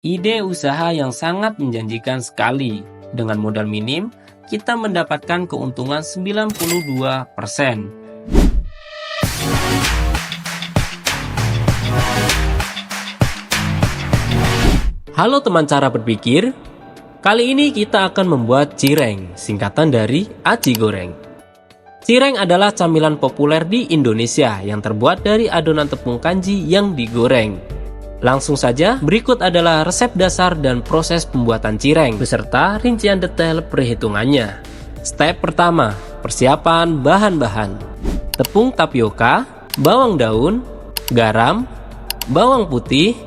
Ide usaha yang sangat menjanjikan sekali. Dengan modal minim, kita mendapatkan keuntungan 92%. Halo teman cara berpikir, kali ini kita akan membuat cireng, singkatan dari aci goreng. Cireng adalah camilan populer di Indonesia yang terbuat dari adonan tepung kanji yang digoreng. Langsung saja, berikut adalah resep dasar dan proses pembuatan cireng beserta rincian detail perhitungannya. Step pertama, persiapan bahan-bahan. Tepung tapioka, bawang daun, garam, bawang putih,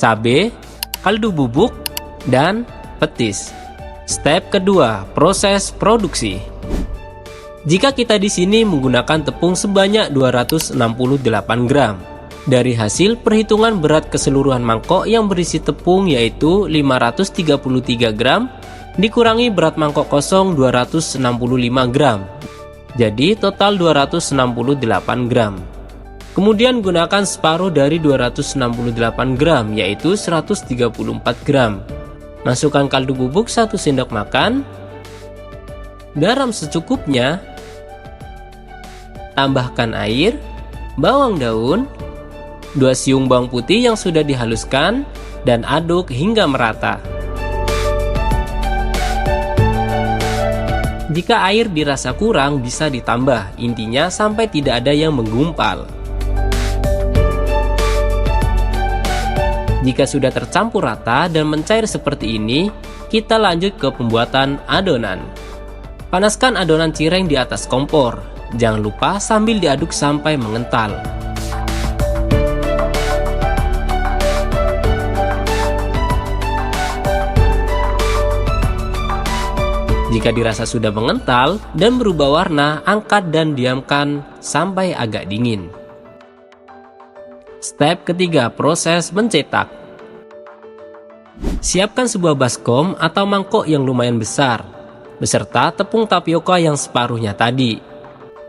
cabai, kaldu bubuk, dan petis. Step kedua, proses produksi. Jika kita di sini menggunakan tepung sebanyak 268 gram. Dari hasil perhitungan berat keseluruhan mangkok yang berisi tepung yaitu 533 gram dikurangi berat mangkok kosong 265 gram. Jadi total 268 gram. Kemudian gunakan separuh dari 268 gram yaitu 134 gram. Masukkan kaldu bubuk 1 sendok makan, garam secukupnya, tambahkan air, bawang daun, 2 siung bawang putih yang sudah dihaluskan, dan aduk hingga merata. Jika air dirasa kurang bisa ditambah, intinya sampai tidak ada yang menggumpal. Jika sudah tercampur rata dan mencair seperti ini, kita lanjut ke pembuatan adonan. Panaskan adonan cireng di atas kompor. Jangan lupa sambil diaduk sampai mengental. Jika dirasa sudah mengental dan berubah warna, angkat dan diamkan sampai agak dingin. Step ketiga, proses mencetak. Siapkan sebuah baskom atau mangkok yang lumayan besar, beserta tepung tapioka yang separuhnya tadi.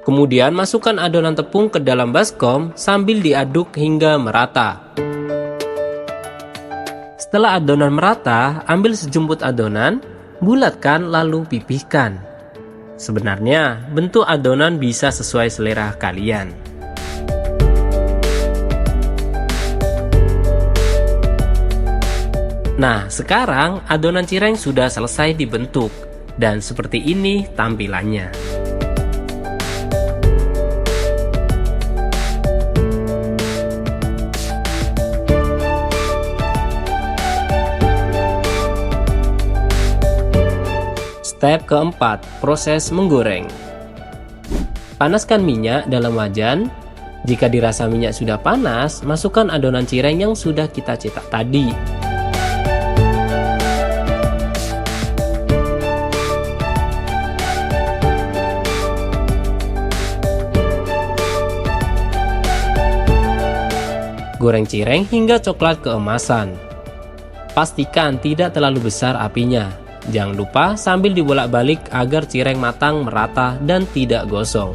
Kemudian masukkan adonan tepung ke dalam baskom sambil diaduk hingga merata. Setelah adonan merata, ambil sejumput adonan, bulatkan lalu pipihkan. Sebenarnya, bentuk adonan bisa sesuai selera kalian. Nah, sekarang adonan cireng sudah selesai dibentuk, dan seperti ini tampilannya. Step keempat, proses menggoreng. Panaskan minyak dalam wajan. Jika dirasa minyak sudah panas, masukkan adonan cireng yang sudah kita cetak tadi. Goreng cireng hingga coklat keemasan. Pastikan tidak terlalu besar apinya. Jangan lupa sambil dibolak-balik agar cireng matang merata dan tidak gosong.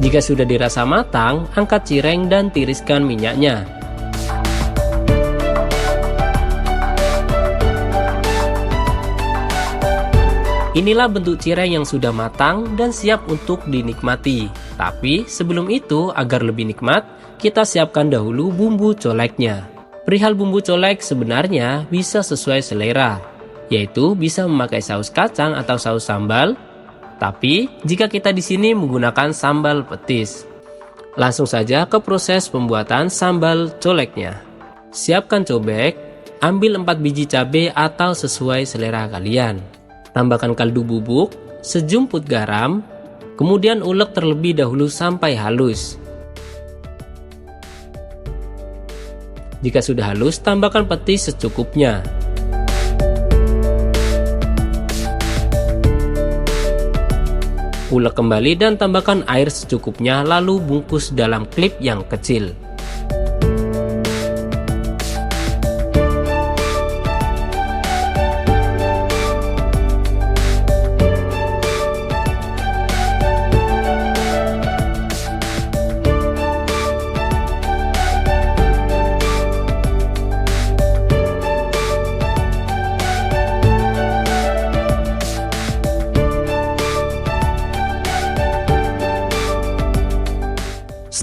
Jika sudah dirasa matang, angkat cireng dan tiriskan minyaknya. Inilah bentuk cireng yang sudah matang dan siap untuk dinikmati. Tapi sebelum itu, agar lebih nikmat, kita siapkan dahulu bumbu coleknya. Perihal bumbu colek sebenarnya bisa sesuai selera, yaitu bisa memakai saus kacang atau saus sambal. Tapi, jika kita di sini menggunakan sambal petis. Langsung saja ke proses pembuatan sambal coleknya. Siapkan cobek, ambil 4 biji cabai atau sesuai selera kalian. Tambahkan kaldu bubuk, sejumput garam, kemudian ulek terlebih dahulu sampai halus. Jika sudah halus, tambahkan petis secukupnya. Ulek kembali dan tambahkan air secukupnya, lalu bungkus dalam klip yang kecil.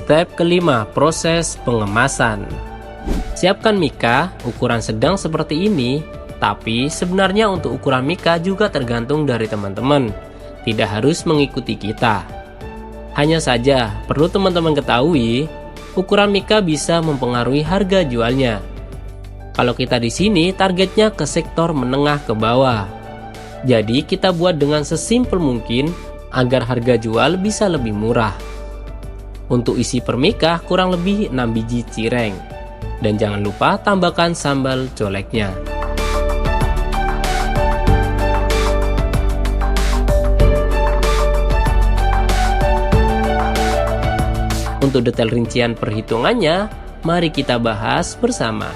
Step kelima, proses pengemasan. Siapkan mika ukuran sedang seperti ini, tapi sebenarnya untuk ukuran mika juga tergantung dari teman-teman. Tidak harus mengikuti kita. Hanya saja, perlu teman-teman ketahui, ukuran mika bisa mempengaruhi harga jualnya. Kalau kita di sini targetnya ke sektor menengah ke bawah. Jadi kita buat dengan sesimpel mungkin agar harga jual bisa lebih murah. Untuk isi per mika kurang lebih 6 biji cireng. Dan jangan lupa tambahkan sambal coleknya. Untuk detail rincian perhitungannya, mari kita bahas bersama.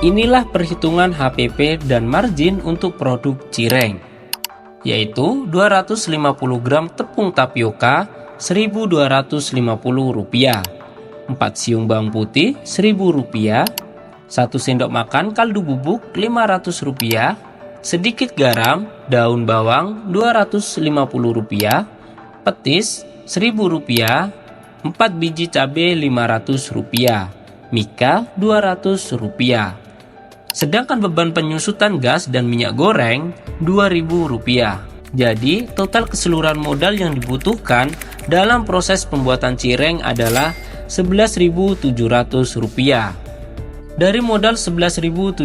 Inilah perhitungan HPP dan margin untuk produk cireng, yaitu 250 gram tepung tapioka Rp1.250, 4 siung bawang putih Rp1.000, 1 sendok makan kaldu bubuk Rp500, sedikit garam, daun bawang Rp250, petis Rp1.000, 4 biji cabai Rp500, mika Rp200. Sedangkan beban penyusutan gas dan minyak goreng Rp2.000. Jadi total keseluruhan modal yang dibutuhkan dalam proses pembuatan cireng adalah Rp11.700. Dari modal Rp11.700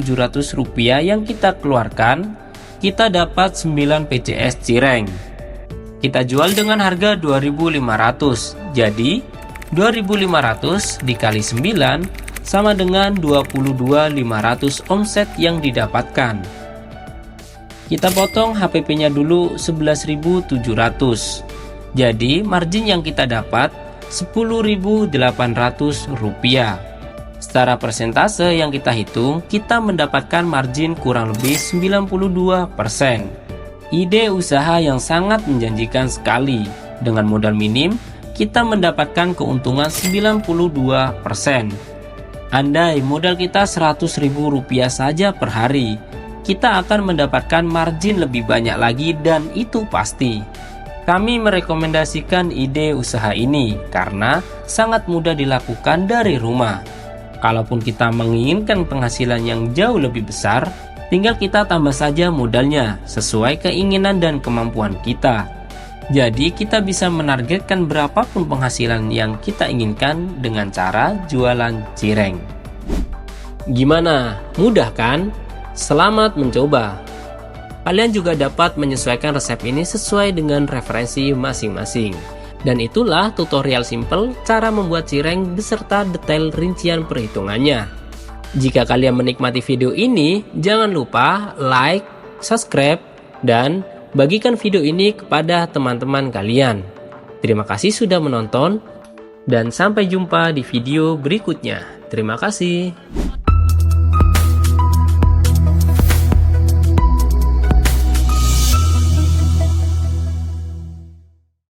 yang kita keluarkan, kita dapat 9 PCS cireng. Kita jual dengan harga Rp2.500. Jadi Rp2.500 dikali 9 sama dengan 22.500 omset yang didapatkan. Kita potong HPP-nya dulu 11.700. Jadi margin yang kita dapat Rp10.800. Secara persentase yang kita hitung, kita mendapatkan margin kurang lebih 92%. Ide usaha yang sangat menjanjikan sekali. Dengan modal minim, kita mendapatkan keuntungan 92%. Andai modal kita Rp100.000 saja per hari, kita akan mendapatkan margin lebih banyak lagi, dan itu pasti. Kami merekomendasikan ide usaha ini karena sangat mudah dilakukan dari rumah. Kalaupun kita menginginkan penghasilan yang jauh lebih besar, tinggal kita tambah saja modalnya sesuai keinginan dan kemampuan kita. Jadi kita bisa menargetkan berapapun penghasilan yang kita inginkan dengan cara jualan cireng. Gimana? Mudah kan? Selamat mencoba. Kalian juga dapat menyesuaikan resep ini sesuai dengan referensi masing-masing. Dan itulah tutorial simple cara membuat cireng beserta detail rincian perhitungannya. Jika kalian menikmati video ini, jangan lupa like, subscribe, dan bagikan video ini kepada teman-teman kalian. Terima kasih sudah menonton, dan sampai jumpa di video berikutnya. Terima kasih.